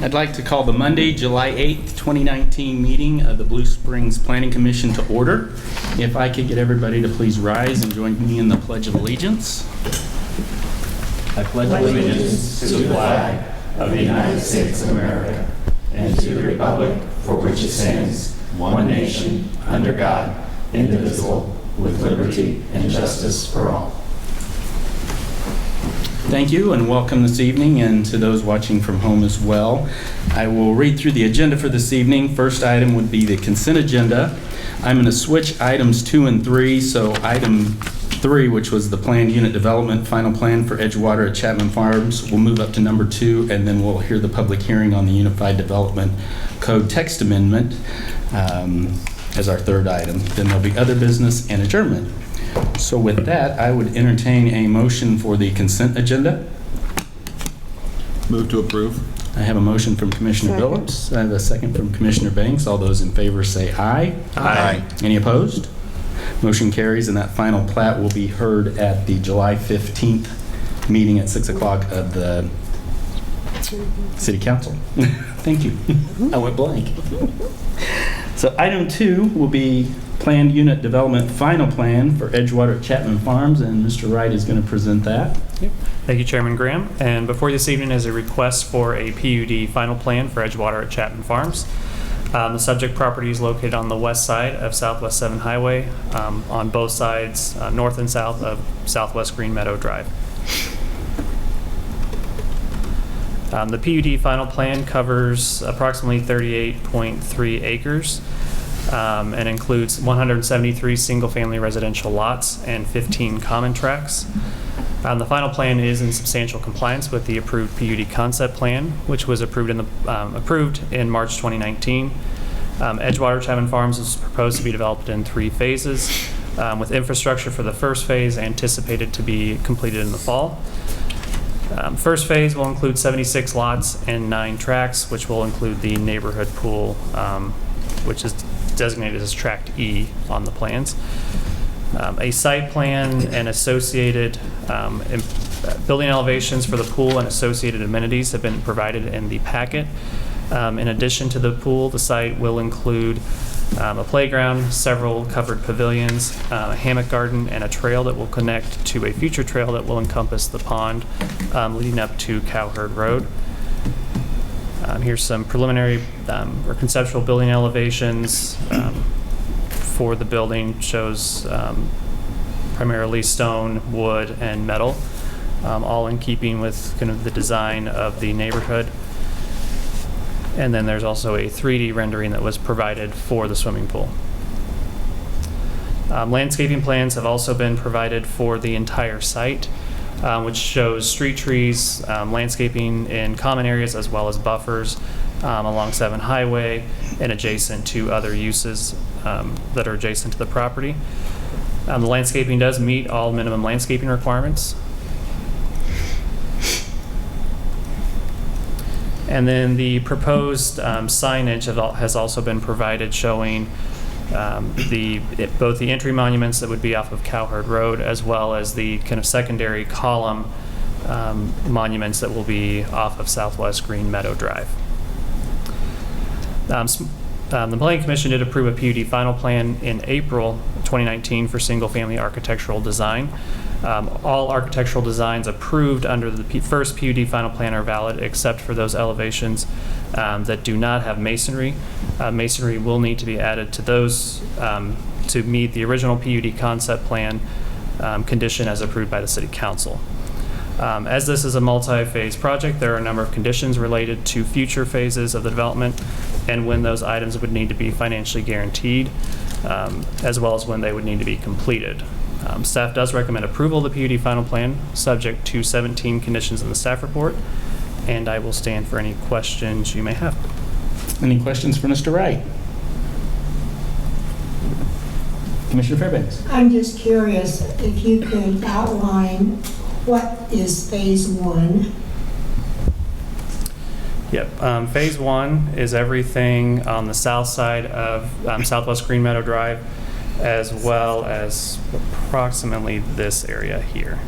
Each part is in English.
I'd like to call the Monday, July 8th, 2019 meeting of the Blue Springs Planning Commission to order. If I could get everybody to please rise and join me in the Pledge of Allegiance. I pledge allegiance to the flag of the United States of America and to the republic for which it stands, one nation, under God, indivisible, with liberty and justice for all. Thank you and welcome this evening, and to those watching from home as well. I will read through the agenda for this evening. First item would be the consent agenda. I'm going to switch items 2 and 3. So item 3, which was the planned unit development final plan for Edgewater at Chapman Farms, will move up to number 2, and then we'll hear the public hearing on the Unified Development Code text amendment as our third item. Then there'll be other business and adjournment. So with that, I would entertain a motion for the consent agenda. Move to approve. I have a motion from Commissioner Billups. I have a second from Commissioner Banks. All those in favor say aye. Aye. Any opposed? Motion carries, and that final plat will be heard at the July 15th meeting at 6 o'clock of the City Council. Thank you. I went blank. So item 2 will be planned unit development final plan for Edgewater at Chapman Farms, and Mr. Wright is going to present that. Thank you, Chairman Graham. And before you this evening is a request for a PUD final plan for Edgewater at Chapman Farms. The subject property is located on the west side of Southwest 7 Highway, on both sides, north and south of Southwest Green Meadow Drive. The PUD final plan covers approximately 38.3 acres and includes 173 single-family residential lots and 15 common tracts. The final plan is in substantial compliance with the approved PUD concept plan, which was approved in March 2019. Edgewater Chapman Farms is proposed to be developed in 3 phases, with infrastructure for the first phase anticipated to be completed in the fall. First phase will include 76 lots and 9 tracts, which will include the neighborhood pool, which is designated as Tract E on the plans. A site plan and associated building elevations for the pool and associated amenities have been provided in the packet. In addition to the pool, the site will include a playground, several covered pavilions, a hammock garden, and a trail that will connect to a future trail that will encompass the pond leading up to Cowherd Road. Here's some preliminary or conceptual building elevations for the building. Shows primarily stone, wood, and metal, all in keeping with kind of the design of the neighborhood. And then there's also a 3D rendering that was provided for the swimming pool. Landscaping plans have also been provided for the entire site, which shows street trees, landscaping in common areas as well as buffers along 7 Highway and adjacent to other uses that are adjacent to the property. The landscaping does meet all minimum landscaping requirements. And then the proposed signage has also been provided, showing both the entry monuments that would be off of Cowherd Road, as well as the kind of secondary column monuments that will be off of Southwest Green Meadow Drive. The Planning Commission did approve a PUD final plan in April 2019 for single-family architectural design. All architectural designs approved under the first PUD final plan are valid, except for those elevations that do not have masonry. Masonry will need to be added to those to meet the original PUD concept plan condition as approved by the City Council. As this is a multi-phase project, there are a number of conditions related to future phases of the development and when those items would need to be financially guaranteed, as well as when they would need to be completed. Staff does recommend approval of the PUD final plan, subject to 17 conditions in the staff report, and I will stand for any questions you may have. Any questions for Mr. Wright? Commissioner Fairbanks. I'm just curious if you could outline what is phase 1. Yep. Phase 1 is everything on the south side of Southwest Green Meadow Drive, as well as approximately this area here.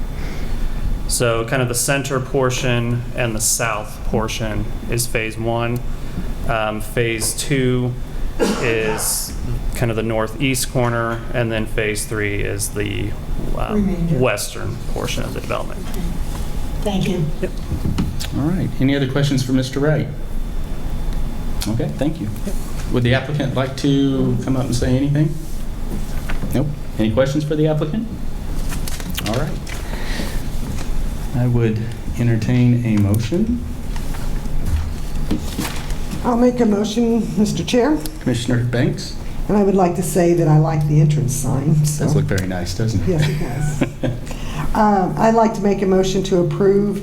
So kind of the center portion and the south portion is Phase 1. Phase 2 is kind of the northeast corner, and then Phase 3 is the Remainder. western portion of the development. Thank you. All right. Any other questions for Mr. Wright? Okay, thank you. Would the applicant like to come up and say anything? Nope. Any questions for the applicant? All right. I would entertain a motion. I'll make a motion, Mr. Chair, Commissioner Banks? and I would like to say that I like the entrance sign. so- Does look very nice, doesn't it? Yes, it does. I'd like to make a motion to approve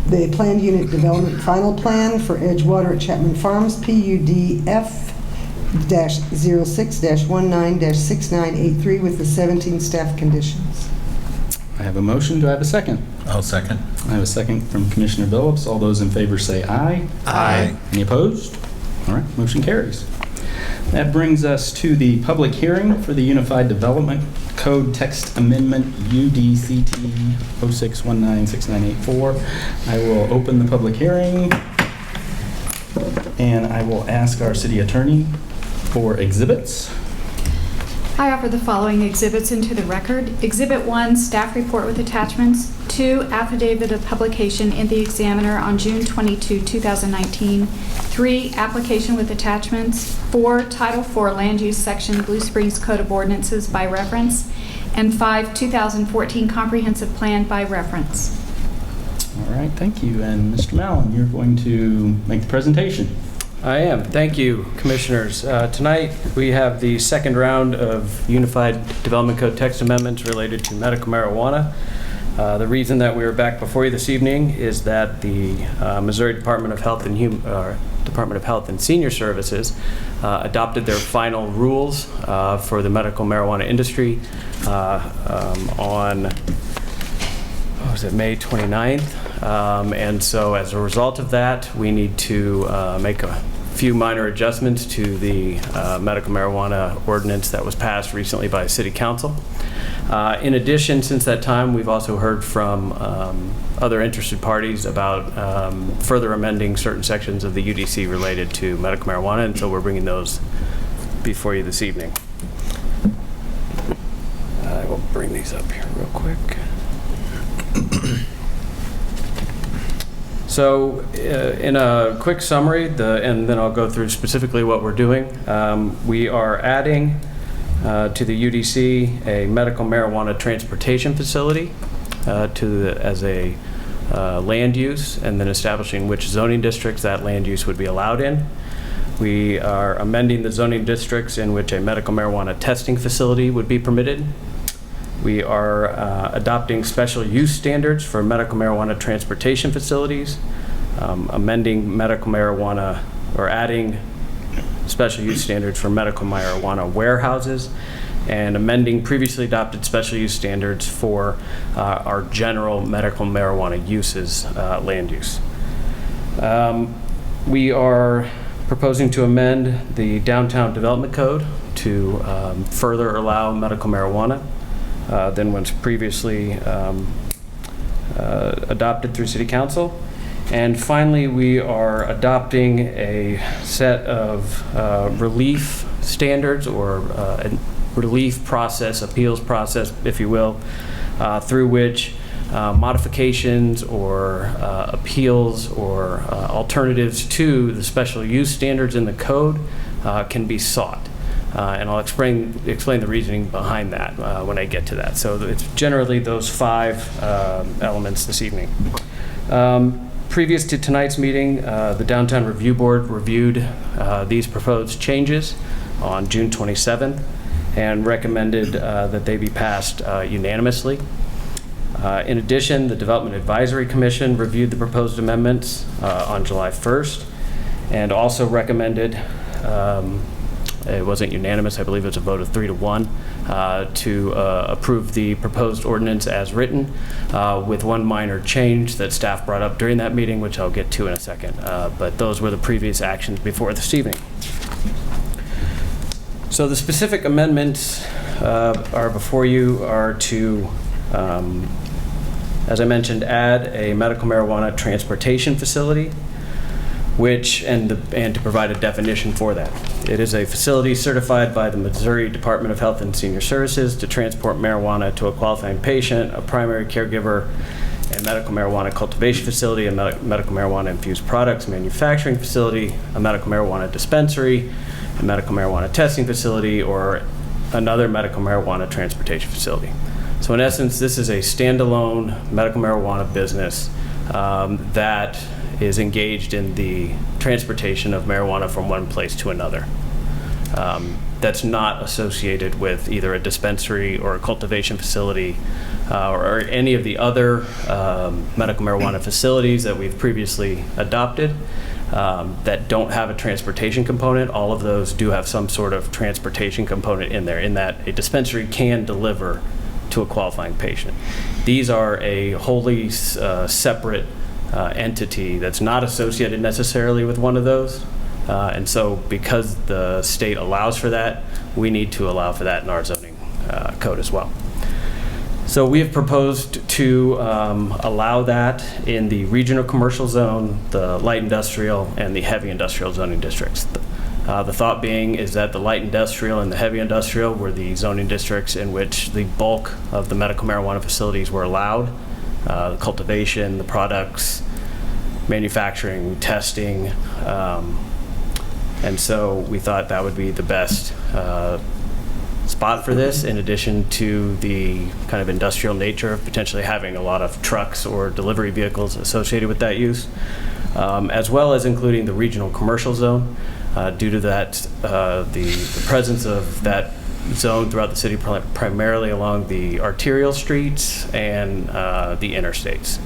the planned unit development final plan for Edgewater at Chapman Farms, PUD F-06-19-6983 with the 17 staff conditions. I have a motion. Do I have a second? I'll second. I have a second from Commissioner Phillips. All those in favor say aye. Aye. Any opposed? All right, motion carries. That brings us to the public hearing for the Unified Development Code Text Amendment UDCT 06196984. I will open the public hearing, and I will ask our city attorney for exhibits. I offer the following exhibits into the record. Exhibit 1, staff report with attachments. 2, affidavit of publication in the Examiner on June 22, 2019. 3, application with attachments. 4, Title IV Land Use Section, Blue Springs Code of Ordinances by reference. And 5, 2014 Comprehensive Plan by reference. All right, thank you. And Mr. Mallon, you're going to make the presentation. I am. Thank you, Commissioners. Tonight, we have the second round of Unified Development Code text amendments related to medical marijuana. The reason that we are back before you this evening is that the Missouri Department of Health and Senior Services adopted their final rules for the medical marijuana industry on May 29th. And so as a result of that, we need to make a few minor adjustments to the medical marijuana ordinance that was passed recently by City Council. In addition, since that time, we've also heard from other interested parties about further amending certain sections of the UDC related to medical marijuana, and so we're bringing those before you this evening. I will bring these up here real quick. So in a quick summary, and then I'll go through specifically what we're doing, we are adding to the UDC a medical marijuana transportation facility as a land use, and then establishing which zoning districts that land use would be allowed in. We are amending the zoning districts in which a medical marijuana testing facility would be permitted. We are adopting special use standards for medical marijuana transportation facilities, amending medical marijuana, or adding special use standards for medical marijuana warehouses, and amending previously adopted special use standards for our general medical marijuana uses land use. We are proposing to amend the Downtown Development Code to further allow medical marijuana than was previously adopted through City Council. And finally, we are adopting a set of relief standards, or a relief process, appeals process, if you will, through which modifications or appeals or alternatives to the special use standards in the code can be sought. And I'll explain the reasoning behind that when I get to that. So it's generally those 5 elements this evening. Previous to tonight's meeting, the Downtown Review Board reviewed these proposed changes on June 27th and recommended that they be passed unanimously. In addition, the Development Advisory Commission reviewed the proposed amendments on July 1st and also recommended, it wasn't unanimous, I believe it was a vote of 3-1, to approve the proposed ordinance as written, with one minor change that staff brought up during that meeting, which I'll get to in a second. But those were the previous actions before this evening. So the specific amendments are before you are to as I mentioned, add a medical marijuana transportation facility, and to provide a definition for that. It is a facility certified by the Missouri Department of Health and Senior Services to transport marijuana to a qualifying patient, a primary caregiver, a medical marijuana cultivation facility, a medical marijuana infused products manufacturing facility, a medical marijuana dispensary, a medical marijuana testing facility, or another medical marijuana transportation facility. So in essence, this is a standalone medical marijuana business that is engaged in the transportation of marijuana from one place to another. That's not associated with either a dispensary or a cultivation facility or any of the other medical marijuana facilities that we've previously adopted that don't have a transportation component. All of those do have some sort of transportation component in there, in that a dispensary can deliver to a qualifying patient. These are a wholly separate entity that's not associated necessarily with one of those. And so because the state allows for that, we need to allow for that in our zoning code as well. So we have proposed to allow that in the regional commercial zone, the light industrial, and the heavy industrial zoning districts. The thought being is that the light industrial and the heavy industrial were the zoning districts in which the bulk of the medical marijuana facilities were allowed. The cultivation, the products, manufacturing, testing, and so we thought that would be the best spot for this, in addition to the kind of industrial nature of potentially having a lot of trucks or delivery vehicles associated with that use, as well as including the regional commercial zone. Due to that, the presence of that zone throughout the city, primarily along the arterial streets and the interstates.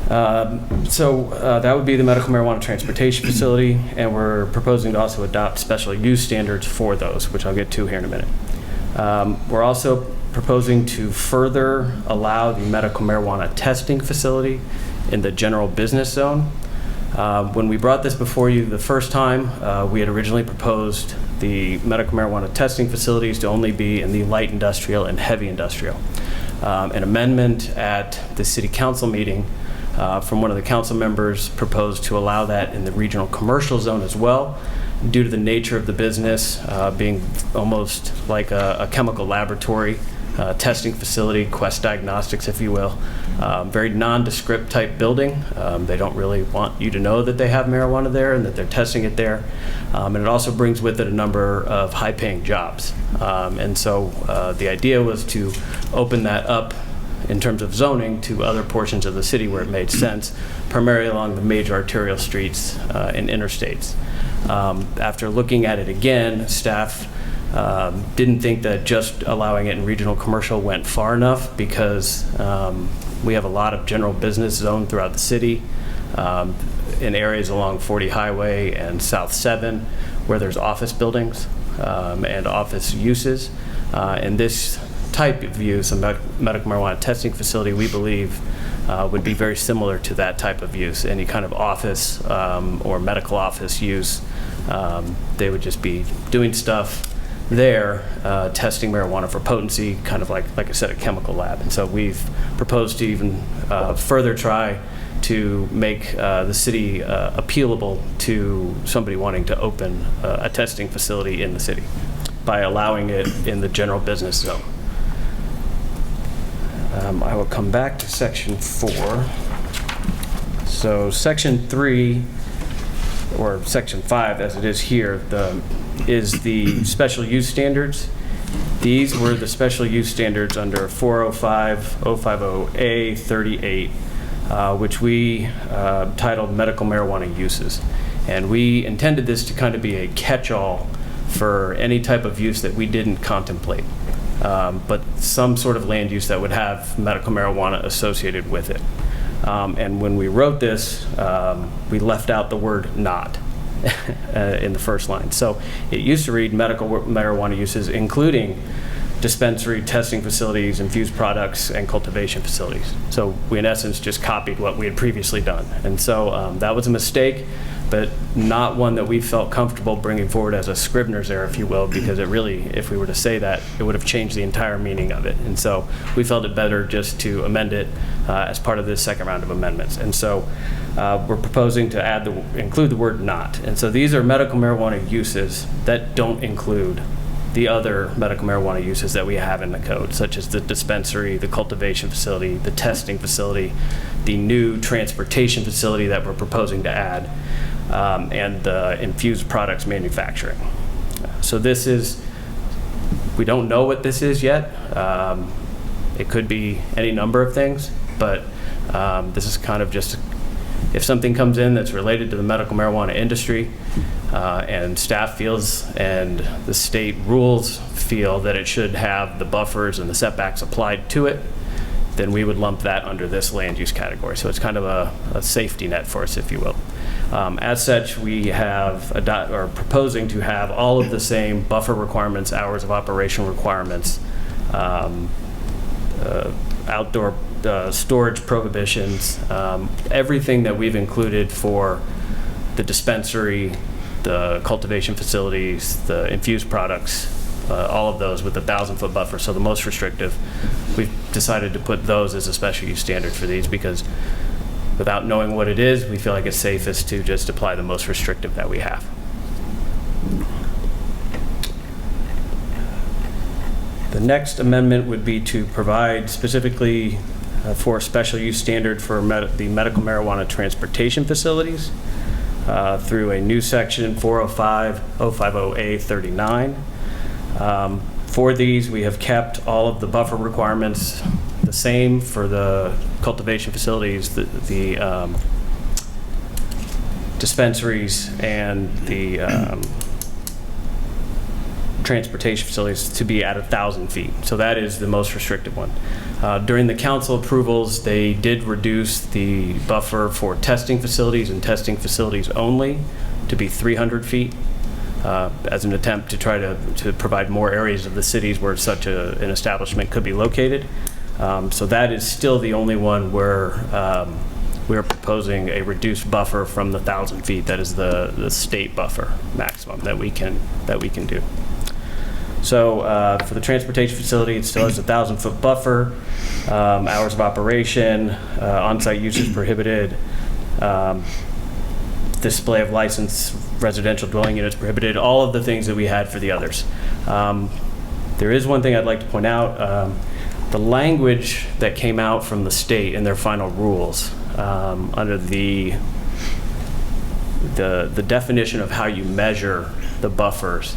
That would be the medical marijuana transportation facility, and we're proposing to also adopt special use standards for those, which I'll get to here in a minute. We're also proposing to further allow the medical marijuana testing facility in the general business zone. When we brought this before you the first time, we had originally proposed the medical marijuana testing facilities to only be in the light industrial and heavy industrial. An amendment at the city council meeting from one of the council members proposed to allow that in the regional commercial zone as well, due to the nature of the business being almost like a chemical laboratory, testing facility, Quest Diagnostics, if you will. Very nondescript type building. They don't really want you to know that they have marijuana there and that they're testing it there. And it also brings with it a number of high-paying jobs. And so the idea was to open that up in terms of zoning to other portions of the city where it made sense, primarily along the major arterial streets and interstates. After looking at it again, staff didn't think that just allowing it in regional commercial went far enough, because we have a lot of general business zone throughout the city in areas along 40 Highway and South 7 where there's office buildings and office uses. And this type of use, a medical marijuana testing facility, we believe would be very similar to that type of use. Any kind of office or medical office use, they would just be doing stuff there, testing marijuana for potency, kind of like I said, a chemical lab. And so we've proposed to even further try to make the city appealable to somebody wanting to open a testing facility in the city by allowing it in the general business zone. I will come back to section 4. So section 3, or section 5 as it is here, is the special use standards. These were the special use standards under 405-050A 38, which we titled medical marijuana uses. And we intended this to kind of be a catch-all for any type of use that we didn't contemplate, but some sort of land use that would have medical marijuana associated with it. And when we wrote this, we left out the word "not" in the first line. So it used to read medical marijuana uses, including dispensary, testing facilities, infused products, and cultivation facilities. So we, in essence, just copied what we had previously done. And so that was a mistake. but not one that we felt comfortable bringing forward as a Scrivener's error, if you will, because it really, if we were to say that, it would have changed the entire meaning of it. And so we felt it better just to amend it as part of this second round of amendments. And so we're proposing to include the word "not." And so these are medical marijuana uses that don't include the other medical marijuana uses that we have in the code, such as the dispensary, the cultivation facility, the testing facility, the new transportation facility that we're proposing to add, and the infused products manufacturing. So this is, we don't know what this is yet. It could be any number of things, but this is kind of just, if something comes in that's related to the medical marijuana industry, and staff feels and the state rules feel that it should have the buffers and the setbacks applied to it, then we would lump that under this land use category. So it's kind of a safety net for us, if you will. As such, we have proposing to have all of the same buffer requirements, hours of operation requirements, outdoor storage prohibitions, everything that we've included for the dispensary, the cultivation facilities, the infused products, all of those with the 1,000-foot buffer, so the most restrictive. We've decided to put those as a special use standard for these because without knowing what it is, we feel like it's safest to just apply the most restrictive that we have. The next amendment would be to provide specifically for a special use standard for the medical marijuana transportation facilities through a new section 405-050A39. For these, we have kept all of the buffer requirements the same for the cultivation facilities, the dispensaries, and the transportation facilities to be at 1,000 feet. So that is the most restrictive one. During the council approvals, they did reduce the buffer for testing facilities and testing facilities only to be 300 feet as an attempt to try to provide more areas of the cities where such an establishment could be located. So that is still the only one where we're proposing a reduced buffer from the 1,000 feet. That is the state buffer maximum that we can do. So for the transportation facility, it still has a 1,000-foot buffer, hours of operation, on-site use is prohibited, display of licensed residential dwelling units prohibited, all of the things that we had for the others. There is one thing I'd like to point out. The language that came out from the state in their final rules under the definition of how you measure the buffers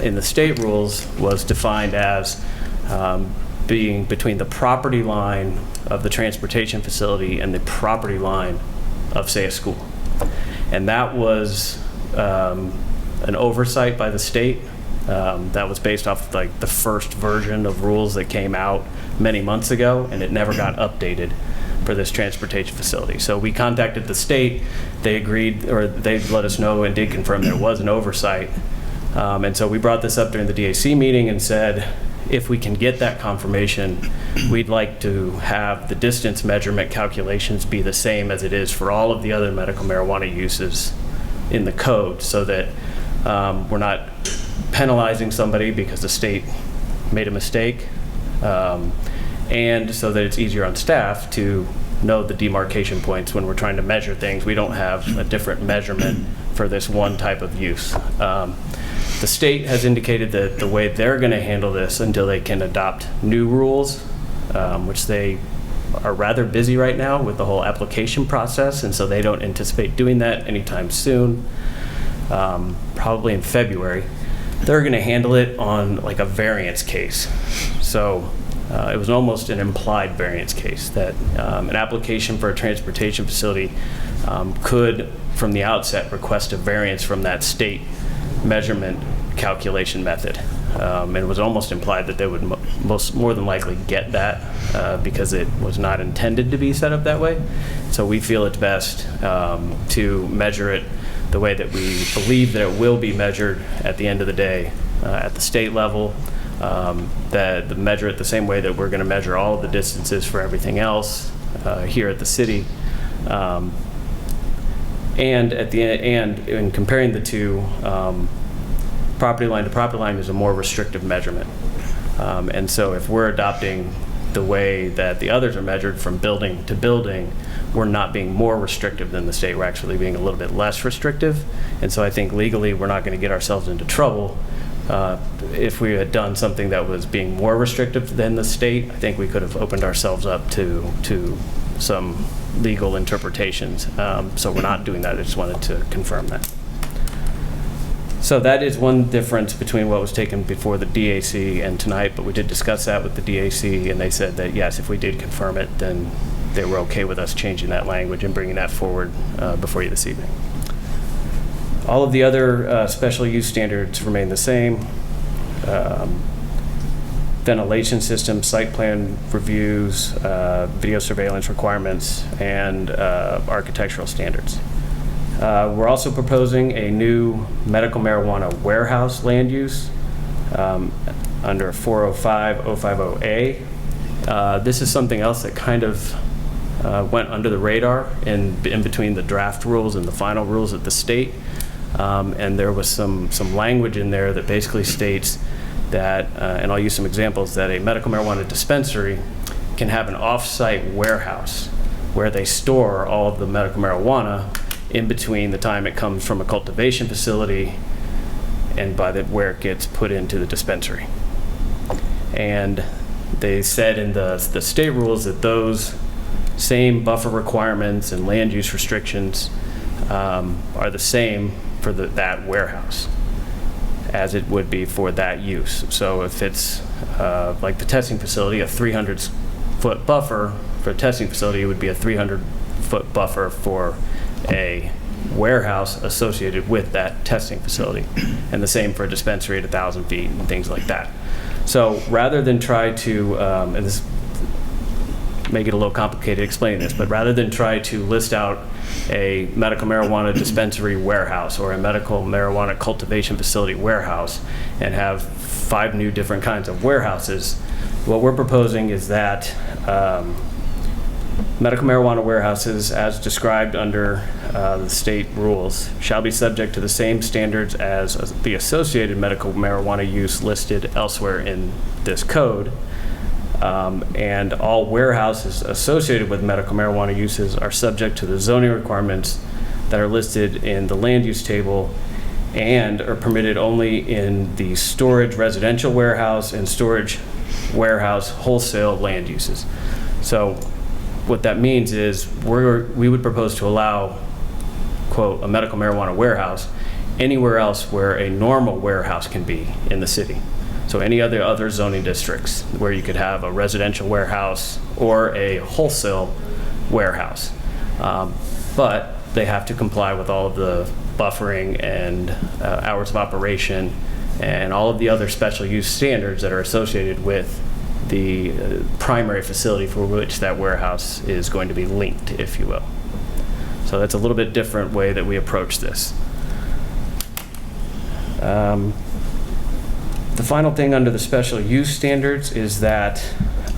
in the state rules was defined as being between the property line of the transportation facility and the property line of, say, a school. And that was an oversight by the state. That was based off like the first version of rules that came out many months ago, and it never got updated for this transportation facility. So we contacted the state. They agreed, or they let us know and did confirm there was an oversight. And so we brought this up during the DAC meeting and said, if we can get that confirmation, we'd like to have the distance measurement calculations be the same as it is for all of the other medical marijuana uses in the code, so that we're not penalizing somebody because the state made a mistake, and so that it's easier on staff to know the demarcation points when we're trying to measure things. We don't have a different measurement for this one type of use. The state has indicated that the way they're going to handle this until they can adopt new rules, which they are rather busy right now with the whole application process, and so they don't anticipate doing that anytime soon, probably in February. They're going to handle it on like a variance case. So it was almost an implied variance case that an application for a transportation facility could, from the outset, request a variance from that state measurement calculation method. And it was almost implied that they would more than likely get that because it was not intended to be set up that way. So we feel it's best to measure it the way that we believe that it will be measured at the end of the day at the state level, that measure it the same way that we're going to measure all of the distances for everything else here at the city. And in comparing the two, property line to property line is a more restrictive measurement. And so if we're adopting the way that the others are measured from building to building, we're not being more restrictive than the state. We're actually being a little bit less restrictive. And so I think legally we're not going to get ourselves into trouble. If we had done something that was being more restrictive than the state, I think we could have opened ourselves up to some legal interpretations. So we're not doing that. I just wanted to confirm that. So that is one difference between what was taken before the DAC and tonight, but we did discuss that with the DAC, and they said that, yes, if we did confirm it, then they were okay with us changing that language and bringing that forward before you this evening. All of the other special use standards remain the same. Ventilation system, site plan reviews, video surveillance requirements, and architectural standards. We're also proposing a new medical marijuana warehouse land use under 405-050A. This is something else that kind of went under the radar in between the draft rules and the final rules at the state. And there was some language in there that basically states that, and I'll use some examples, that a medical marijuana dispensary can have an off-site warehouse where they store all of the medical marijuana in between the time it comes from a cultivation facility and where it gets put into the dispensary. And they said in the state rules that those same buffer requirements and land use restrictions are the same for that warehouse as it would be for that use. So if it's like the testing facility, a 300-foot buffer for a testing facility, it would be a 300-foot buffer for a warehouse associated with that testing facility. And the same for a dispensary at 1,000 feet and things like that. So rather than try to, and this make it a little complicated explaining this, but rather than try to list out a medical marijuana dispensary warehouse or a medical marijuana cultivation facility warehouse and have 5 new different kinds of warehouses, what we're proposing is that medical marijuana warehouses, as described under the state rules, shall be subject to the same standards as the associated medical marijuana use listed elsewhere in this code. And all warehouses associated with medical marijuana uses are subject to the zoning requirements that are listed in the land use table and are permitted only in the storage residential warehouse and storage warehouse wholesale land uses. So what that means is we would propose to allow, quote, a medical marijuana warehouse anywhere else where a normal warehouse can be in the city. So any other zoning districts where you could have a residential warehouse or a wholesale warehouse. But they have to comply with all of the buffering and hours of operation and all of the other special use standards that are associated with the primary facility for which that warehouse is going to be linked, if you will. So that's a little bit different way that we approach this. The final thing under the special use standards is that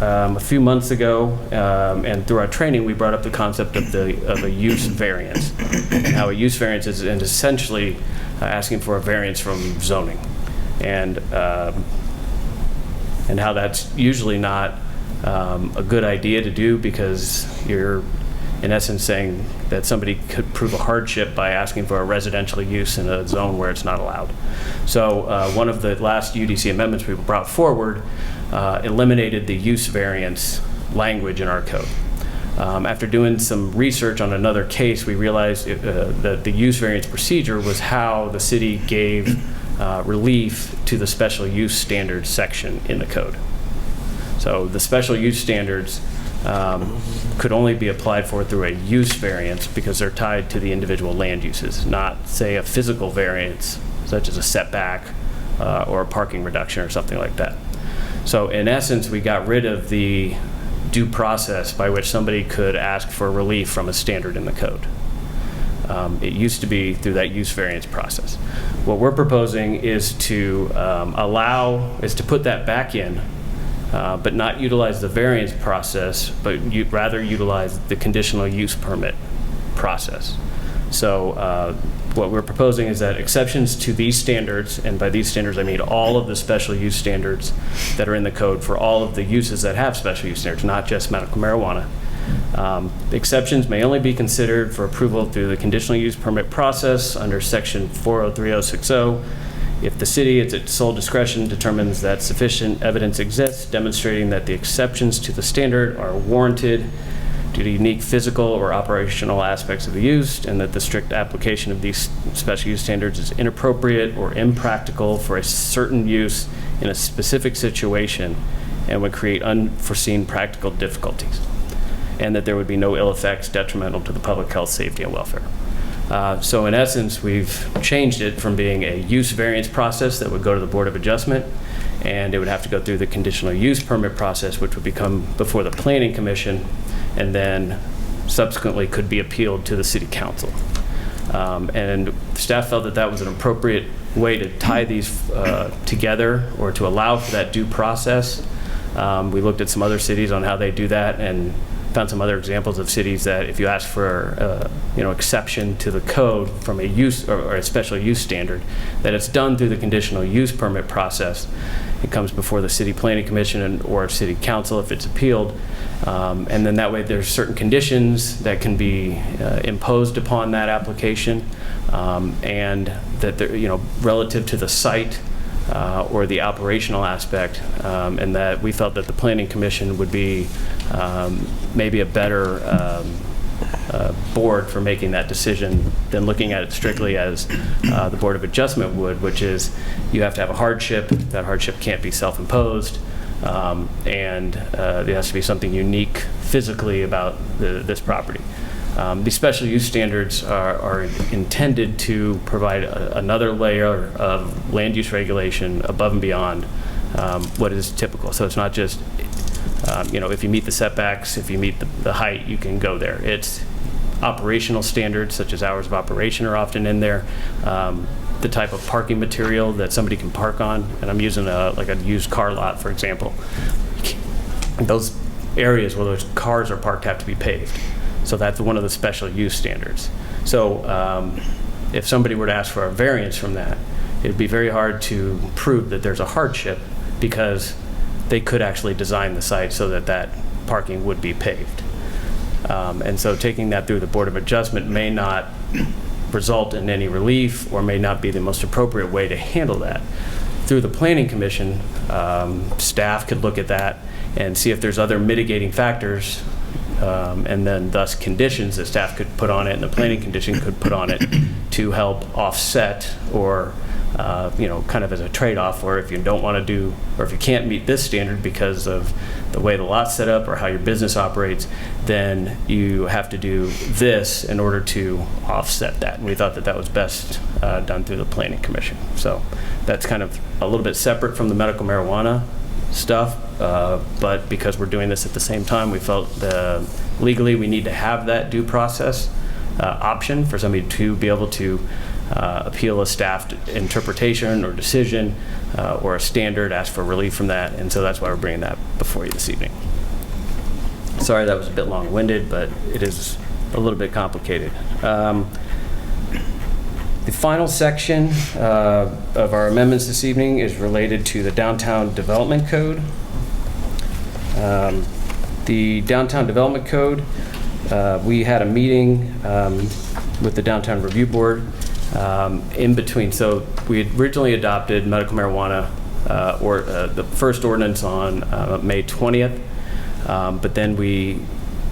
a few months ago, and through our training, we brought up the concept of a use variance, and how a use variance is essentially asking for a variance from zoning, and how that's usually not a good idea to do because you're, in essence, saying that somebody could prove a hardship by asking for a residential use in a zone where it's not allowed. So one of the last UDC amendments we brought forward eliminated the use variance language in our code. After doing some research on another case, we realized that the use variance procedure was how the city gave relief to the special use standards section in the code. So the special use standards could only be applied for through a use variance because they're tied to the individual land uses, not, say, a physical variance such as a setback or a parking reduction or something like that. So in essence, we got rid of the due process by which somebody could ask for relief from a standard in the code. It used to be through that use variance process. What we're proposing is to put that back in, but not utilize the variance process, but rather utilize the conditional use permit process. So what we're proposing is that exceptions to these standards, and by these standards I mean all of the special use standards that are in the code for all of the uses that have special use standards, not just medical marijuana. Exceptions may only be considered for approval through the conditional use permit process under section 403.060 if the city, at its sole discretion, determines that sufficient evidence exists demonstrating that the exceptions to the standard are warranted due to unique physical or operational aspects of the use, and that the strict application of these special use standards is inappropriate or impractical for a certain use in a specific situation and would create unforeseen practical difficulties, and that there would be no ill effects detrimental to the public health, safety, and welfare. So in essence, we've changed it from being a use variance process that would go to the Board of Adjustment, and it would have to go through the conditional use permit process, which would become before the Planning Commission, and then subsequently could be appealed to the City Council. And staff felt that that was an appropriate way to tie these together, or to allow for that due process. We looked at some other cities on how they do that, and found some other examples of cities that if you ask for exception to the code from a use or a special use standard, that it's done through the conditional use permit process. It comes before the City Planning Commission or City Council if it's appealed, and then that way there's certain conditions that can be imposed upon that application, and that they're, relative to the site or the operational aspect, and that we felt that the Planning Commission would be maybe a better board for making that decision than looking at it strictly as the Board of Adjustment would, which is you have to have a hardship. That hardship can't be self-imposed, and there has to be something unique physically about this property. These special use standards are intended to provide another layer of land use regulation above and beyond what is typical. So it's not just, if you meet the setbacks, if you meet the height, you can go there. It's operational standards, such as hours of operation, are often in there. The type of parking material that somebody can park on, and I'm using like a used car lot, for example. Those areas where those cars are parked have to be paved. So that's one of the special use standards. So if somebody were to ask for a variance from that, it'd be very hard to prove that there's a hardship, because they could actually design the site so that that parking would be paved. And so taking that through the Board of Adjustment may not result in any relief, or may not be the most appropriate way to handle that. Through the Planning Commission, staff could look at that and see if there's other mitigating factors, and then thus conditions that staff could put on it and the Planning Commission could put on it to help offset, or kind of as a trade-off, or if you don't want to do, or if you can't meet this standard because of the way the lot's set up or how your business operates, then you have to do this in order to offset that. And we thought that that was best done through the Planning Commission. So that's kind of a little bit separate from the medical marijuana stuff, but because we're doing this at the same time, we felt legally we need to have that due process option for somebody to be able to appeal a staff interpretation or decision, or a standard, ask for relief from that, and so that's why we're bringing that before you this evening. Sorry that was a bit long-winded, but it is a little bit complicated. The final section of our amendments this evening is related to the Downtown Development Code. The Downtown Development Code, we had a meeting with the Downtown Review Board in between. So we had originally adopted medical marijuana, or the first ordinance on May 20th, but then we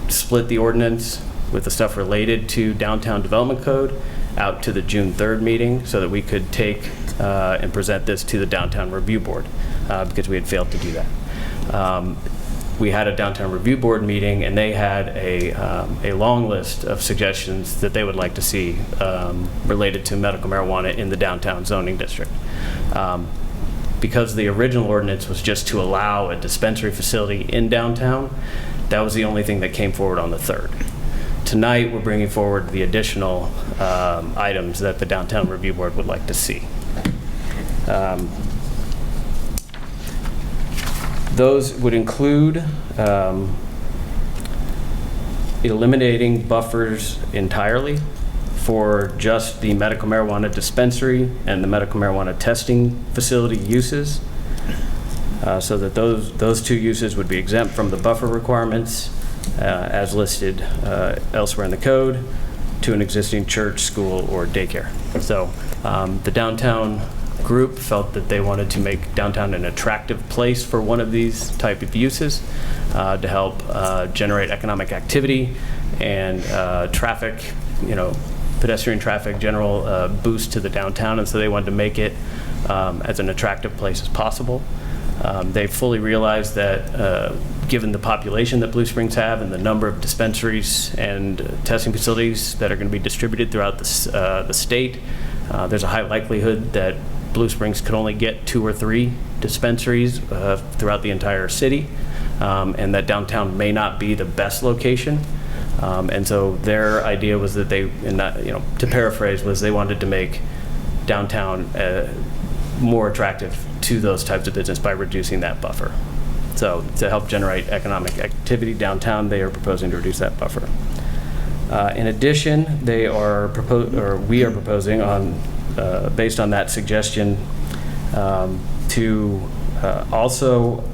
split the ordinance with the stuff related to Downtown Development Code out to the June 3rd meeting, so that we could take and present this to the Downtown Review Board, because we had failed to do that. We had a Downtown Review Board meeting, and they had a long list of suggestions that they would like to see related to medical marijuana in the downtown zoning district. Because the original ordinance was just to allow a dispensary facility in downtown, that was the only thing that came forward on the 3rd. Tonight, we're bringing forward the additional items that the Downtown Review Board would like to see. Those would include eliminating buffers entirely for just the medical marijuana dispensary and the medical marijuana testing facility uses, so that those two uses would be exempt from the buffer requirements as listed elsewhere in the code to an existing church, school, or daycare. So the downtown group felt that they wanted to make downtown an attractive place for one of these type of uses to help generate economic activity and traffic, pedestrian traffic, general boost to the downtown, and so they wanted to make it as an attractive place as possible. They fully realize that given the population that Blue Springs have and the number of dispensaries and testing facilities that are going to be distributed throughout the state, there's a high likelihood that Blue Springs could only get 2 or 3 dispensaries throughout the entire city, and that downtown may not be the best location. And so their idea was that to paraphrase, was they wanted to make downtown more attractive to those types of business by reducing that buffer. So to help generate economic activity downtown, they are proposing to reduce that buffer. In addition, we are proposing based on that suggestion, to also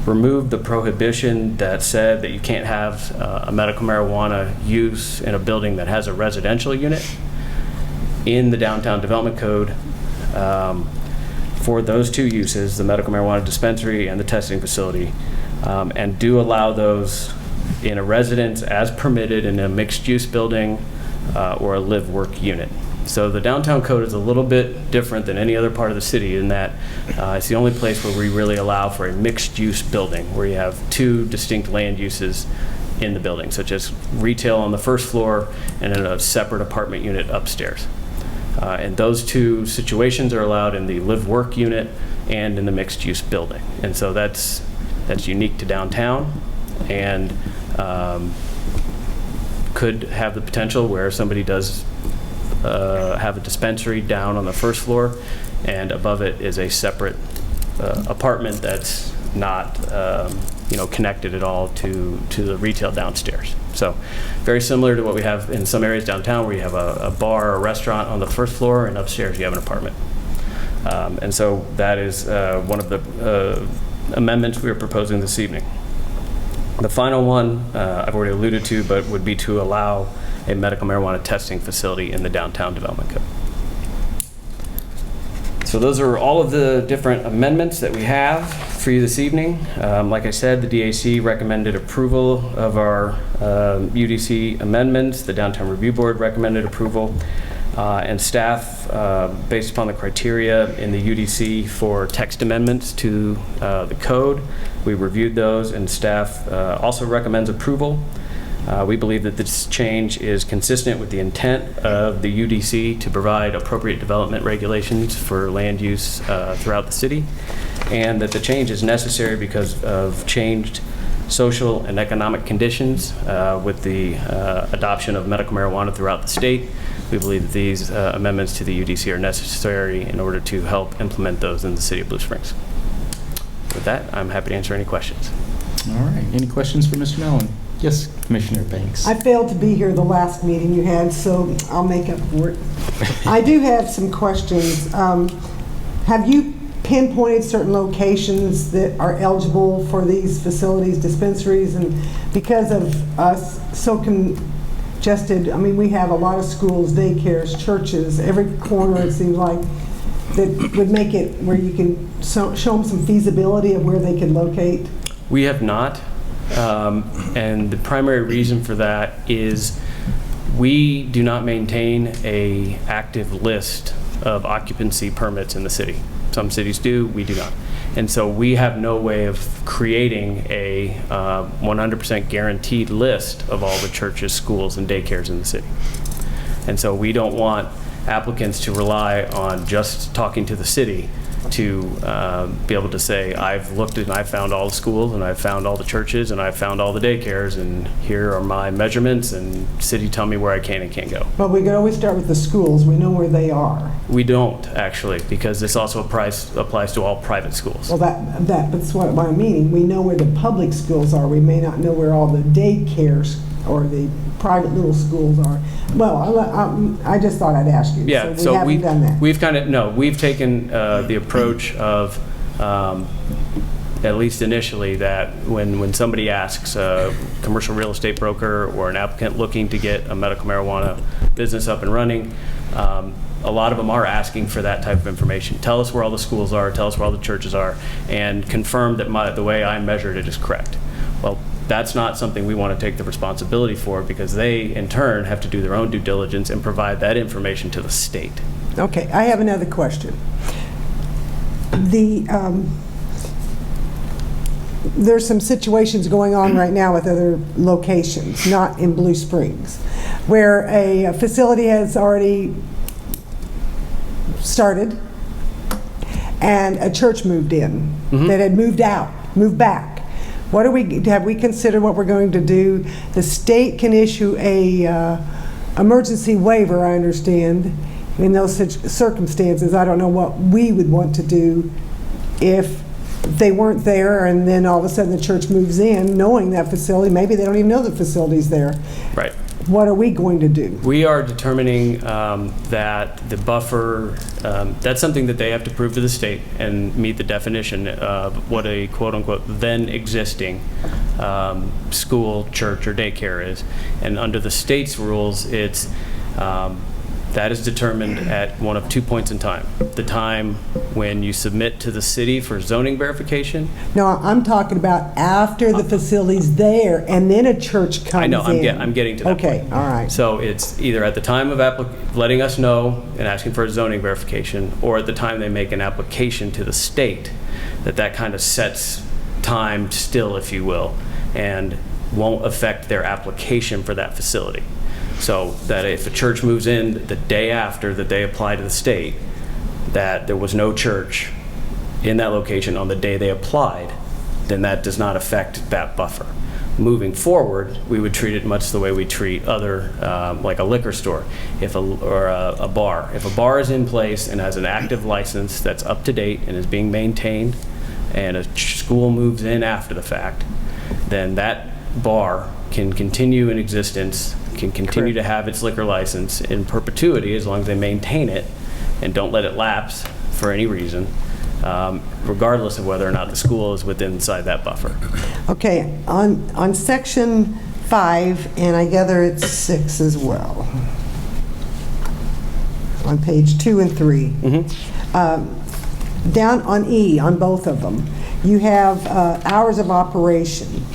remove the prohibition that said that you can't have a medical marijuana use in a building that has a residential unit in the Downtown Development Code. For those two uses, the medical marijuana dispensary and the testing facility, and do allow those in a residence as permitted in a mixed-use building or a live-work unit. So the downtown code is a little bit different than any other part of the city in that it's the only place where we really allow for a mixed-use building, where you have 2 distinct land uses in the building, such as retail on the first floor and then a separate apartment unit upstairs. And those 2 situations are allowed in the live-work unit and in the mixed-use building. And so that's unique to downtown, and could have the potential where somebody does have a dispensary down on the first floor, and above it is a separate apartment that's not connected at all to the retail downstairs. So very similar to what we have in some areas downtown, where you have a bar or a restaurant on the first floor, and upstairs you have an apartment. And so that is one of the amendments we are proposing this evening. The final one I've already alluded to, but would be to allow a medical marijuana testing facility in the Downtown Development Code. So those are all of the different amendments that we have for you this evening. Like I said, the DAC recommended approval of our UDC amendments. The Downtown Review Board recommended approval. And staff, based upon the criteria in the UDC for text amendments to the code, we reviewed those, and staff also recommends approval. We believe that this change is consistent with the intent of the UDC to provide appropriate development regulations for land use throughout the city, and that the change is necessary because of changed social and economic conditions with the adoption of medical marijuana throughout the state. We believe that these amendments to the UDC are necessary in order to help implement those in the city of Blue Springs. With that, I'm happy to answer any questions. All right. Any questions for Mr. Mellon? Yes, Commissioner Banks. I failed to be here the last meeting you had, so I'll make up for it. I do have some questions. Have you pinpointed certain locations that are eligible for these facilities, dispensaries? And because of us so congested, I mean, we have a lot of schools, daycares, churches, every corner it seems like, that would make it where you can show them some feasibility of where they could locate? We have not. And the primary reason for that is we do not maintain an active list of occupancy permits in the city. Some cities do, we do not. And so we have no way of creating a 100% guaranteed list of all the churches, schools, and daycares in the city. And so we don't want applicants to rely on just talking to the city to be able to say, I've looked and I've found all the schools, and I've found all the churches, and I've found all the daycares, and here are my measurements, and city tell me where I can and can't go. But we could always start with the schools. We know where they are. We don't, actually, because this also applies to all private schools. Well, that's what I'm meaning. We know where the public schools are. We may not know where all the daycares or the private little schools are. Well, I just thought I'd ask you. Yeah, So we haven't done that. we've kind of, no, we've taken the approach of, at least initially, that when somebody asks a commercial real estate broker or an applicant looking to get a medical marijuana business up and running, a lot of them are asking for that type of information. Tell us where all the schools are, tell us where all the churches are, and confirm that the way I measured it is correct. Well, that's not something we want to take the responsibility for, because they, in turn, have to do their own due diligence and provide that information to the state. Okay, I have another question. There's some situations going on right now with other locations, not in Blue Springs, where a facility has already started and a church moved in that had moved back. Have we considered what we're going to do? The state can issue a emergency waiver, I understand, in those circumstances. I don't know what we would want to do if they weren't there and then all of a sudden the church moves in knowing that facility. Maybe they don't even know the facility's there. Right. What are we going to do? We are determining that the buffer, that's something that they have to prove to the state and meet the definition of what a quote-unquote then existing school, church, or daycare is. And under the state's rules, it's that is determined at one of 2 points in time. The time when you submit to the city for zoning verification. No, I'm talking about after the facility's there and then a church comes in. I know, I'm getting to that Okay, point. all right. So it's either at the time of letting us know and asking for a zoning verification, or at the time they make an application to the state, that kind of sets time still, if you will, and won't affect their application for that facility. So that if a church moves in the day after that they apply to the state, that there was no church in that location on the day they applied, then that does not affect that buffer. Moving forward, we would treat it much the way we treat other, like a liquor store or a bar. If a bar is in place and has an active license that's up to date and is being maintained, and a school moves in after the fact, then that bar can continue in existence, can continue to have its liquor license in perpetuity as long as they maintain it and don't let it lapse for any reason, regardless of whether or not the school is inside that buffer. Okay, on section 5, and I gather it's 6 as well, on page 2 and 3. Down on E, on both of them, you have hours of operation,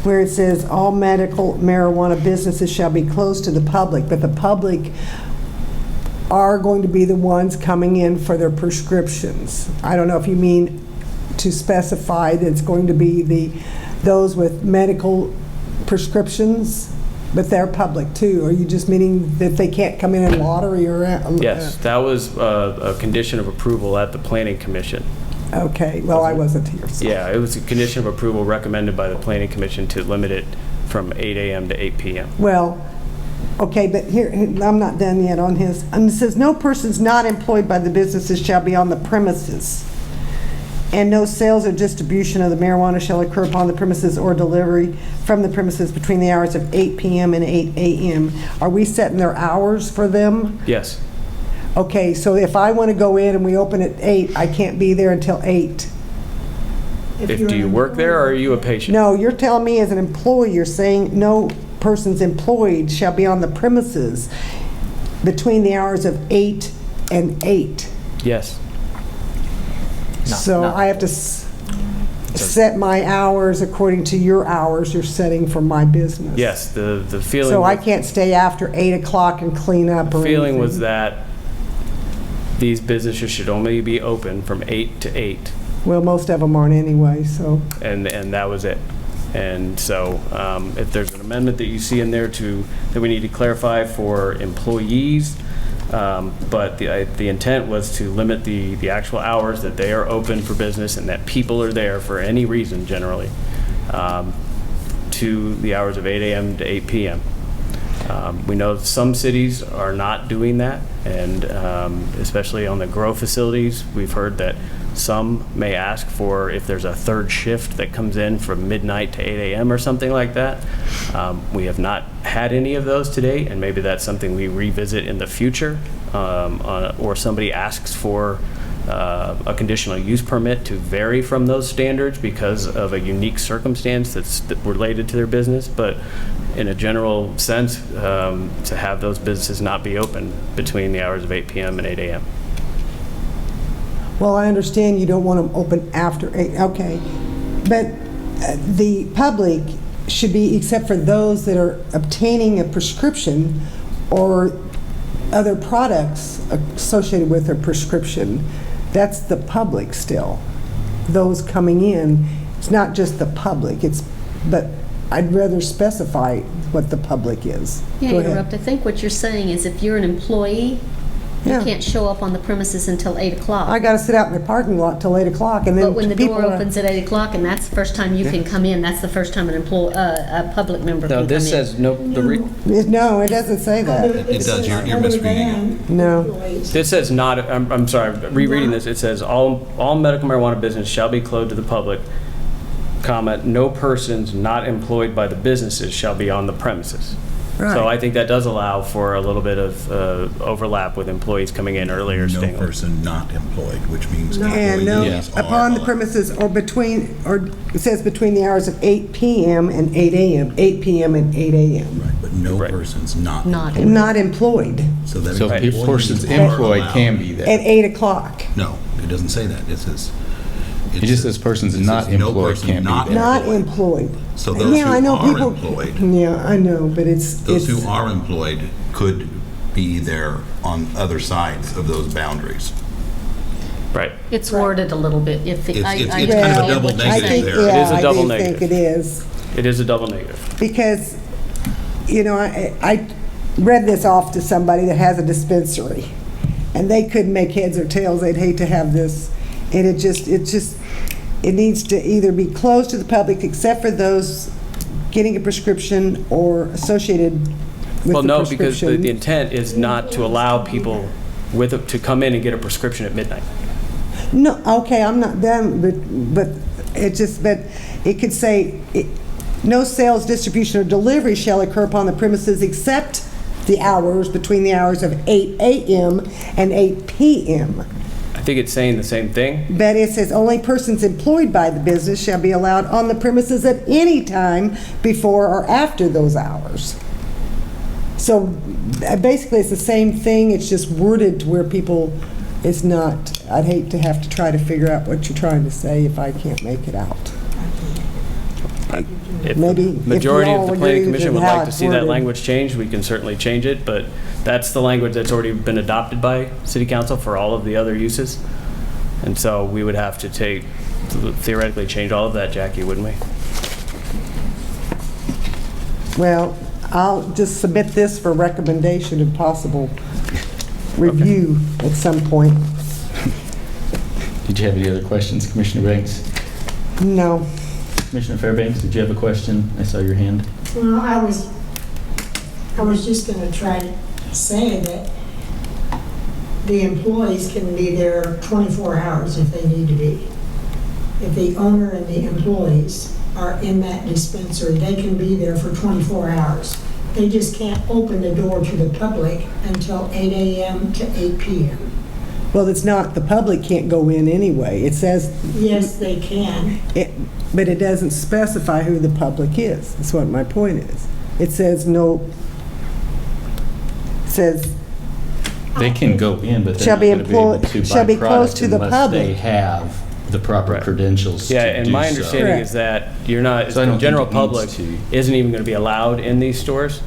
where it says all medical marijuana businesses shall be closed to the public, but the public are going to be the ones coming in for their prescriptions. I don't know if you mean to specify that it's going to be those with medical prescriptions, but they're public too. Are you just meaning that they can't come in lottery or? Yes, that was a condition of approval at the Planning Commission. Okay, well, I wasn't here. So. Yeah, it was a condition of approval recommended by the Planning Commission to limit it from 8 a.m. to 8 p.m. Well, okay, but here, I'm not done yet on his. And it says, no persons not employed by the businesses shall be on the premises, and no sales or distribution of the marijuana shall occur upon the premises or delivery from the premises between the hours of 8 p.m. and 8 a.m. Are we setting their hours for them? Yes. Okay, so if I want to go in and we open at 8, I can't be there until 8. Do you work there, or are you a patient? No, you're telling me as an employee, you're saying no persons employed shall be on the premises between the hours of 8 and 8. Yes. So I have to set my hours according to your hours you're setting for my business. Yes, the feeling. So I can't stay after 8 o'clock and clean up or The feeling anything. was that these businesses should only be open from 8 to 8. Well, most of them aren't anyway, so. And that was it. And so if there's an amendment that you see in there that we need to clarify for employees, but the intent was to limit the actual hours that they are open for business and that people are there for any reason generally to the hours of 8 a.m. to 8 p.m. We know some cities are not doing that, and especially on the grow facilities, we've heard that Some may ask for if there's a third shift that comes in from midnight to 8 a.m. or something like that. We have not had any of those to date, and maybe that's something we revisit in the future, or somebody asks for a conditional use permit to vary from those standards because of a unique circumstance that's related to their business. But in a general sense, to have those businesses not be open between the hours of 8 p.m. and 8 a.m. Well, I understand you don't want them open after 8, okay. But the public should be, except for those that are obtaining a prescription or other products associated with their prescription, that's the public still. Those coming in, it's not just the public, but I'd rather specify what the public is. Yeah, Go ahead. interrupt. I think what you're saying is if you're an employee, Yeah. you can't show up on the premises until 8 o'clock. I gotta sit out in the parking lot till 8 o'clock, and then But when the people door are- opens at 8 o'clock and that's the first time you can come in, that's the first time a public member can No, come in. this says no. No, it doesn't say that. It does. You're misreading it. No. This says not. I'm sorry. Rereading this, it says all medical marijuana business shall be closed to the public. Comma, no persons not employed by the businesses shall be on the premises. Right. So I think that does allow for a little bit of overlap with employees coming in earlier, No staying late. person not employed, which means And no, employees are upon the allowed. premises or between, or it says between the hours of 8 p.m. and 8 a.m., 8 p.m. and 8 a.m. Right, but no Right. persons not. Not employed. Not employed So that So means if persons employees are employed allowed. can be at there. 8 o'clock. No, it doesn't say that. It says. It just says persons it not says no employed person can't be not there. Not employed. So those Yeah, I who know are people- employed, Yeah, I know, but those who are employed could be there on other sides of those boundaries. Right. It's worded a little bit iffy. It's- I it's kind of understand double what you're I negative think, saying. there. yeah, It is a double I do negative. think it is. It is a double negative. Because, you know, I read this off to somebody that has a dispensary, and they couldn't make heads or tails. They'd hate to have this, and it needs to either be closed to the public except for those getting a prescription or associated with Well, the no, because prescription. the intent is not to allow people to come in and get a prescription at midnight. No, okay, I'm not done, but it could say, no sales, distribution, or delivery shall occur upon the premises except the hours between the hours of 8 a.m. and 8 p.m. I think it's saying the same thing. But it says only persons employed by the business shall be allowed on the premises at any time before or after those hours. So basically, it's the same thing, it's just worded to where people, it's not, I'd hate to have to try to figure out what you're trying to say if I can't make it out. If Maybe the if majority you of all the agree planning commission with would how like to it's see that worded. language changed, we can certainly change it, but that's the language that's already been adopted by city council for all of the other uses. And so we would have to theoretically change all of that, Jackie, wouldn't we? Well, I'll just submit this for recommendation and possible review at some point. Did you have any other questions, Commissioner Banks? No. Commissioner Fairbanks, did you have a question? I saw your hand. Well, I was just gonna try to say that the employees can be there 24 hours if they need to be. If the owner and the employees are in that dispensary, they can be there for 24 hours. They just can't open the door to the public until 8 a.m. to 8 p.m. Well, it's not, the public can't go in anyway. It says, Yes, they can. but it doesn't specify who the public is. That's what my point is. It says no, it says, They can go in, but they're Shall not be going to be able employed- to shall buy be close product to the unless public. they have the proper Right. credentials to do so. Yeah, and my understanding is that you're not, So I don't the general think it needs public to. isn't even going to be allowed in these stores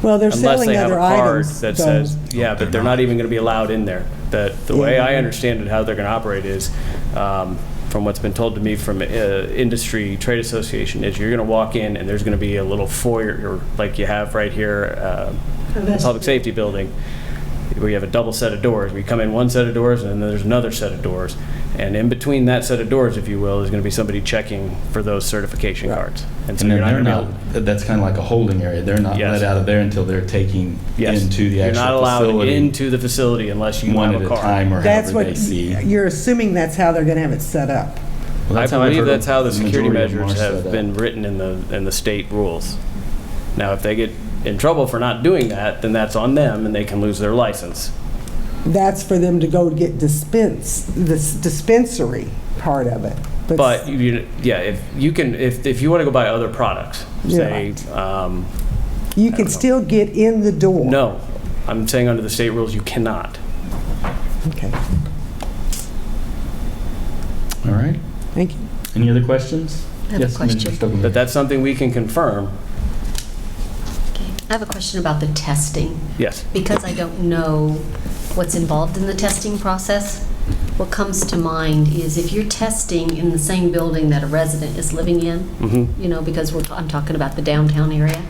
well, they're unless selling they have a other card items. that so- says, yeah, but they're not even going to be allowed in there. That the way Yeah. I understand it, how they're going to operate is, from what's been told to me from industry trade association, is you're going to walk in and there's going to be a little foyer like you have right here, the public safety building, where you have a double set of doors. We come in one set of doors and then there's another set of doors. And in between that set of doors, if you will, is going to be somebody checking for those certification cards. And so And you're then not they're going to be able. not, that's kind of like a holding area. They're not Yes. let out of there until they're taking Yes. into the actual You're not allowed facility. into the facility unless you One have at a a card. time or That's however what, they see. you're assuming that's how they're going to have it set up. Well, I that's how I've believe heard that's how the security majority of them measures are have set been up. written in the state rules. Now, if they get in trouble for not doing that, then that's on them and they can lose their license. That's for them to go get this dispensary part of it. But yeah, if you want to go buy other products, say, you can still get in the door. no, I'm saying under the state rules, you cannot. Okay, All right. thank you. Any other questions? I have a Yes, question. Commissioner Stokelberg. But that's something we can confirm. Okay. I have a question about the testing. Yes. Because I don't know what's involved in the testing process, what comes to mind is if you're testing in the same building that a resident is living in, Mm-hmm. you know, because I'm talking about the downtown area,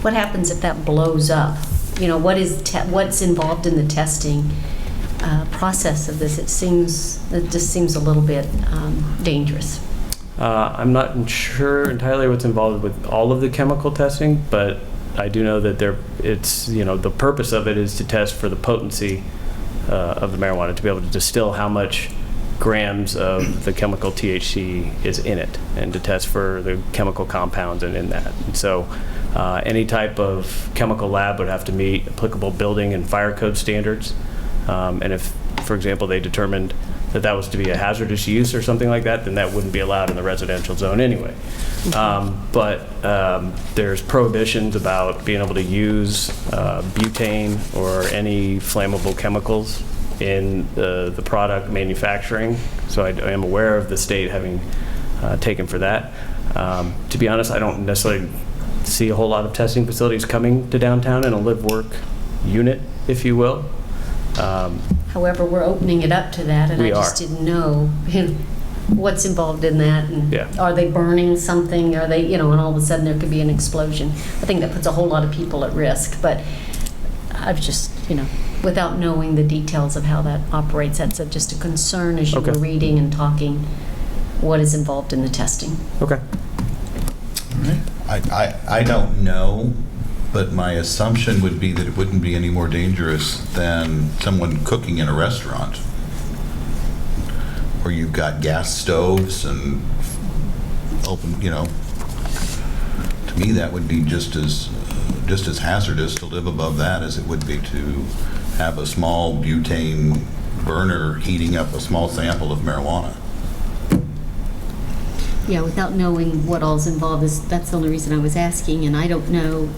what happens if that blows up? You know, what's involved in the testing process of this? It just seems a little bit dangerous. I'm not sure entirely what's involved with all of the chemical testing, but I do know that the purpose of it is to test for the potency of the marijuana, to be able to distill how much grams of the chemical THC is in it, and to test for the chemical compounds in that. And so any type of chemical lab would have to meet applicable building and fire code standards. And if, for example, they determined that was to be a hazardous use or something like that, then that wouldn't be allowed in the residential zone anyway. But there's prohibitions about being able to use butane or any flammable chemicals in the product manufacturing. So I am aware of the state having taken for that. To be honest, I don't necessarily see a whole lot of testing facilities coming to downtown in a live-work unit, if you will. However, we're opening it up to that, and I We just are. didn't know what's involved in that, and Yeah. are they burning something? Are they, and all of a sudden there could be an explosion. I think that puts a whole lot of people at risk, but I've just, without knowing the details of how that operates, that's just a concern as you Okay. were reading and talking, what is involved in the testing. Okay. All right. I don't know, but my assumption would be that it wouldn't be any more dangerous than someone cooking in a restaurant, where you've got gas stoves and open, to me, that would be just as hazardous to live above that as it would be to have a small butane burner heating up a small sample of marijuana. Yeah, without knowing what all's involved, that's the only reason I was asking, and I don't know,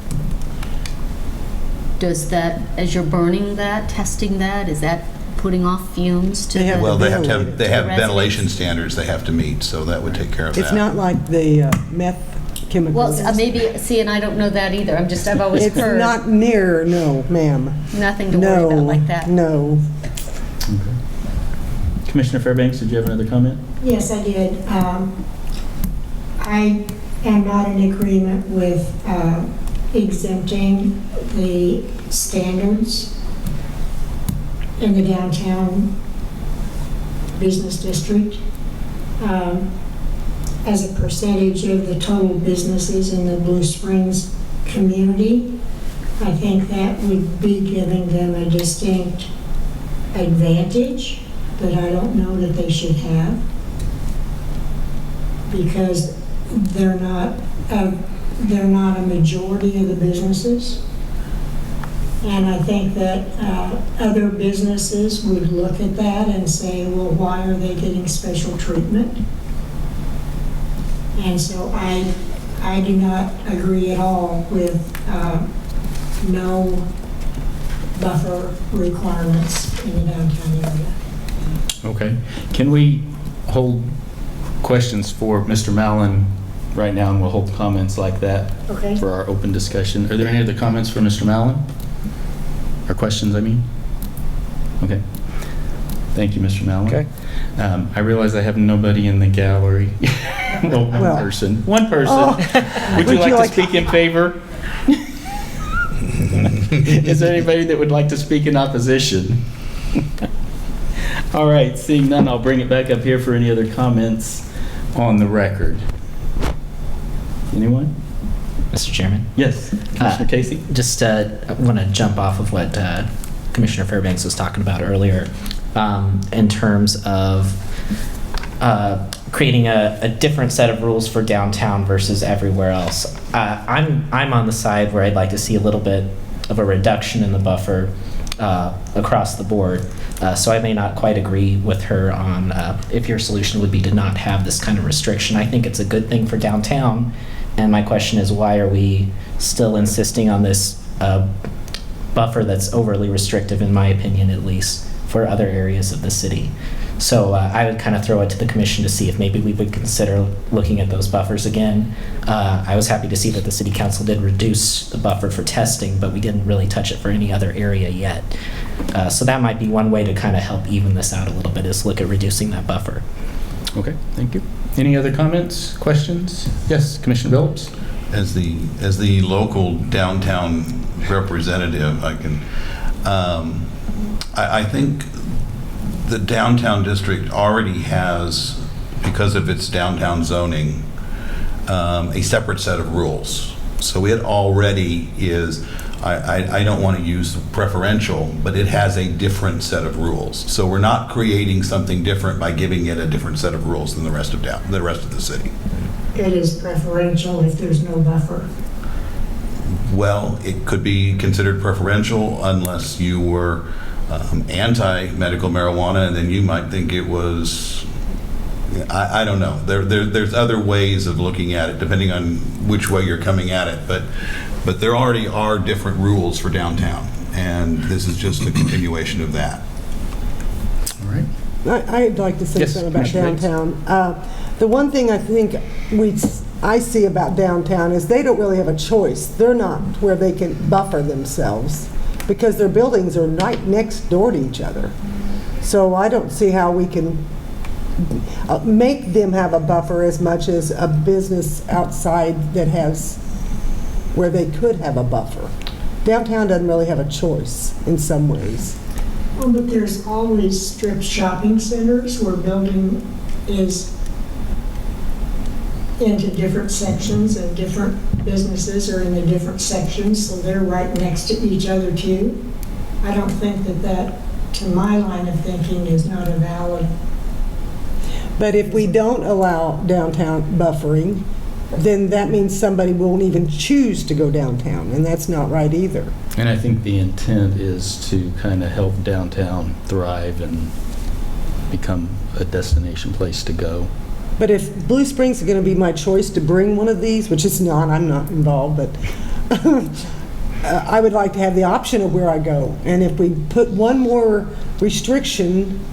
does that, as you're burning that, testing that, is that putting off fumes to They have the... Well, they have ventilate. ventilation standards they have to meet, so that would take care of that. It's not like the meth chemicals. Well, maybe, see, and I don't know that either, I've always It's heard not near, no, ma'am. nothing to worry about like that. No. Commissioner Fairbanks, did you have another comment? Yes, I did. I am not in agreement with exempting the standards in the downtown business district as a percentage of the total businesses in the Blue Springs community. I think that would be giving them a distinct advantage that I don't know that they should have, because they're not a majority of the businesses. And I think that other businesses would look at that and say, well, why are they getting special treatment? And so I do not agree at all with no buffer requirements in the downtown area. Okay. Can we hold questions for Mr. Mallon right now, and we'll hold comments like that Okay. for our open discussion? Are there any other comments for Mr. Mallon? Or questions, I mean? Okay. Thank you, Mr. Mallon. Okay. I realize I have nobody in the gallery. Well, one Well. person. One person. Oh. Would you like to speak in favor? Is there anybody that would like to speak in opposition? All right, seeing none, I'll bring it back up here for any other comments on the record. Anyone? Mr. Chairman, Yes, Commissioner Casey? just want to jump off of what Commissioner Fairbanks was talking about earlier in terms of creating a different set of rules for downtown versus everywhere else. I'm on the side where I'd like to see a little bit of a reduction in the buffer across the board. So I may not quite agree with her on if your solution would be to not have this kind of restriction. I think it's a good thing for downtown. And my question is, why are we still insisting on this buffer that's overly restrictive, in my opinion, at least, for other areas of the city? So I would kind of throw it to the commission to see if maybe we would consider looking at those buffers again. I was happy to see that the city council did reduce the buffer for testing, but we didn't really touch it for any other area yet. So that might be one way to kind of help even this out a little bit, is look at reducing that buffer. Okay, thank you. Any other comments, questions? Yes, Commissioner Phillips? As the local downtown representative, I think the downtown district already has, because of its downtown zoning, a separate set of rules. So it already is, I don't want to use preferential, but it has a different set of rules. So we're not creating something different by giving it a different set of rules than the rest of the city. It is preferential if there's no buffer. Well, it could be considered preferential unless you were anti-medical marijuana, and then you might think it was, I don't know. There's other ways of looking at it depending on which way you're coming at it, but there already are different rules for downtown, and this is just a continuation of that. All right. I'd like to say Yes, something about Commissioner Riggs. downtown. The one thing I think I see about downtown is they don't really have a choice. They're not where they can buffer themselves because their buildings are right next door to each other. So I don't see how we can make them have a buffer as much as a business outside that has where they could have a buffer. Downtown doesn't really have a choice in some ways. Well, but there's always strip shopping centers where building is into different sections and different businesses are in the different sections, so they're right next to each other too. I don't think that, to my line of thinking, is not a valid. But if we don't allow downtown buffering, then that means somebody won't even choose to go downtown, and that's not right either. And I think the intent is to kind of help downtown thrive and become a destination place to go. But if Blue Springs is going to be my choice to bring one of these, which it's not, I'm not involved, but I would like to have the option of where I go. And if we put one more restriction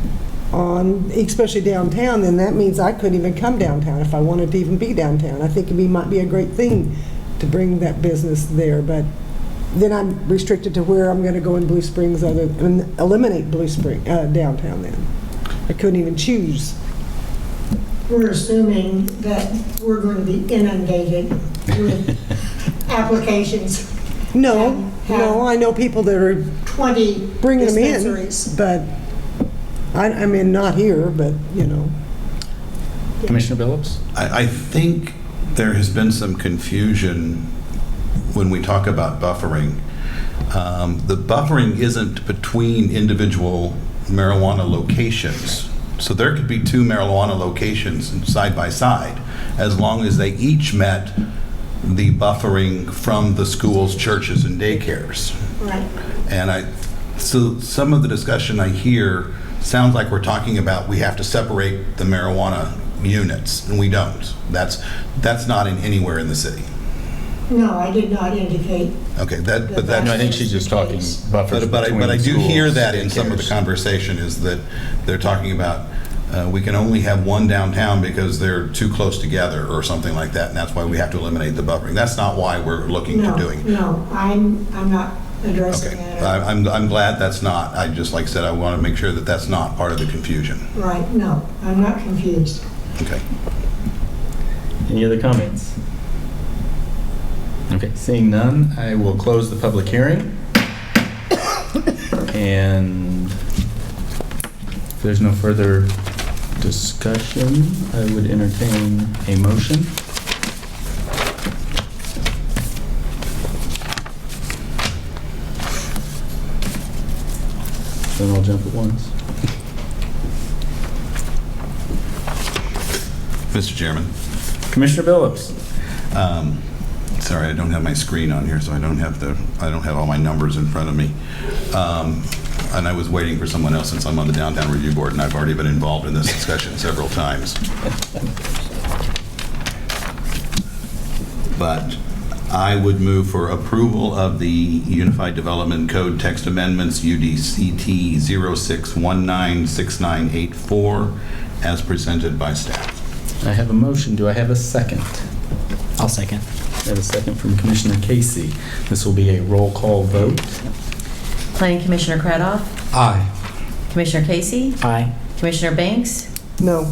on, especially downtown, then that means I couldn't even come downtown if I wanted to even be downtown. I think it might be a great thing to bring that business there, but then I'm restricted to where I'm going to go in Blue Springs and eliminate Blue Spring downtown then. I couldn't even choose. We're assuming that we're going to be inundated with applications. No, I know people that are 20 bringing them in, dispensaries. but I mean, not here, but, you know. Commissioner Phillips? I think there has been some confusion when we talk about buffering. The buffering isn't between individual marijuana locations. So there could be two marijuana locations side by side, as long as they each met the buffering from the schools, churches, and daycares. Right. And so some of the discussion I hear sounds like we're talking about we have to separate the marijuana units, and we don't. That's not anywhere in the city. No, I did not indicate. Okay, but No, I that. think she's just talking buffers But between I do hear schools, that in some of the daycares. conversation is that they're talking about we can only have one downtown because they're too close together or something like that, and that's why we have to eliminate the buffering. That's not why we're looking to doing. No, I'm not addressing Okay, that. I'm glad that's not. I just, like I said, I want to make sure that that's not part of the confusion. Right, no, I'm not confused. Okay. Any other comments? Okay, seeing none, I will close the public hearing. And for there's no further discussion, I would entertain a motion. Then I'll jump at once. Mr. Chairman. Commissioner Billups. Sorry, I don't have my screen on here, so I don't have all my numbers in front of me. And I was waiting for someone else since I'm on the Downtown Review Board, and I've already been involved in this discussion several times. But I would move for approval of the Unified Development Code text amendments UDCT 06196984 as presented by staff. I have a motion. Do I have a second? I'll second. I have a second from Commissioner Casey. This will be a roll call vote. Planning Commissioner Cradoff, Aye. Commissioner Casey, Aye. Commissioner Banks, No.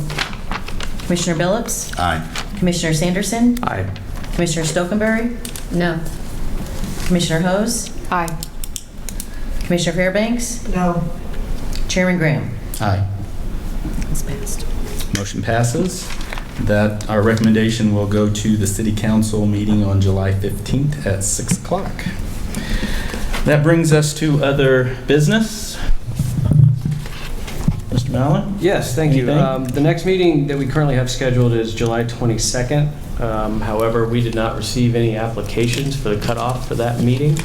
Commissioner Billups, Aye. Commissioner Sanderson, Aye. Commissioner Stokenberry, No. Commissioner Hose, Aye. Commissioner Fairbanks, No, Chairman Graham. Aye. It's passed. Motion passes. That our recommendation will go to the City Council meeting on July 15th at 6 o'clock. That brings us to other business. Mr. Mallon? Yes, thank you. Anything? The next meeting that we currently have scheduled is July 22nd. However, we did not receive any applications for the cutoff for that meeting,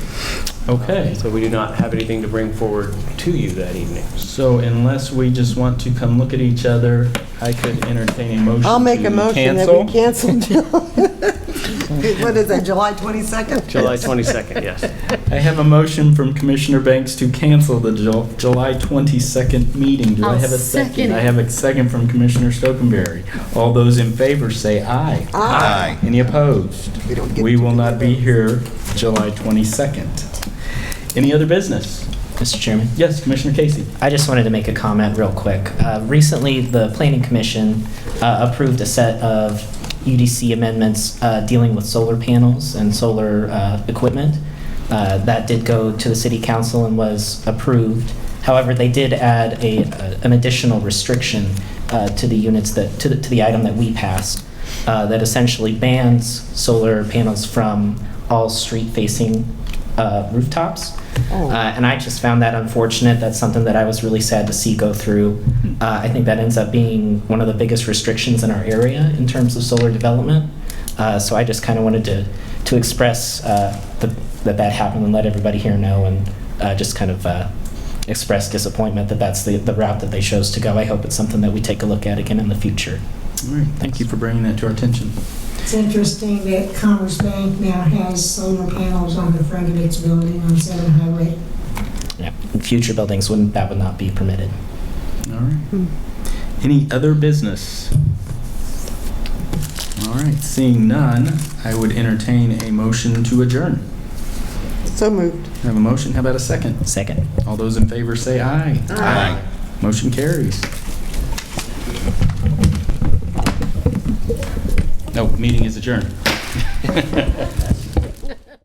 Okay. so we do not have anything to bring forward to you that evening. So unless we just want to come look at each other, I could entertain a motion I'll make to a motion that we cancel. What is that, July 22nd? July 22nd, yes. I have a motion from Commissioner Banks to cancel the July 22nd meeting. Do I I'll have a second second? it. I have a second from Commissioner Stokenberry. All those in favor say aye. Aye. Any opposed? We don't get We to will do not be those. here July 22nd. Any other business? Mr. Chairman? Yes, Commissioner Casey. I just wanted to make a comment real quick. Recently, the Planning Commission approved a set of UDC amendments dealing with solar panels and solar equipment. That did go to the City Council and was approved. However, they did add an additional restriction to the units to the item that we passed that essentially bans solar panels from all street-facing rooftops. And I just found that unfortunate. That's something that I was really sad to see go through. I think that ends up being one of the biggest restrictions in our area in terms of solar development. So I just kind of wanted to express that happened and let everybody here know, and just kind of express disappointment that that's the route that they chose to go. I hope it's something that we take a look at again in the future. All right, thank you for bringing that to our attention. it's interesting that Commerce Bank now has solar panels on the front of its building on 7 Highway. Yeah. In future buildings would not be permitted. All right. Any other business? All right, seeing none, I would entertain a motion to adjourn. So moved. I have a motion. How about a second? Second. All those in favor say aye. Aye. Motion carries. No, meeting is adjourned.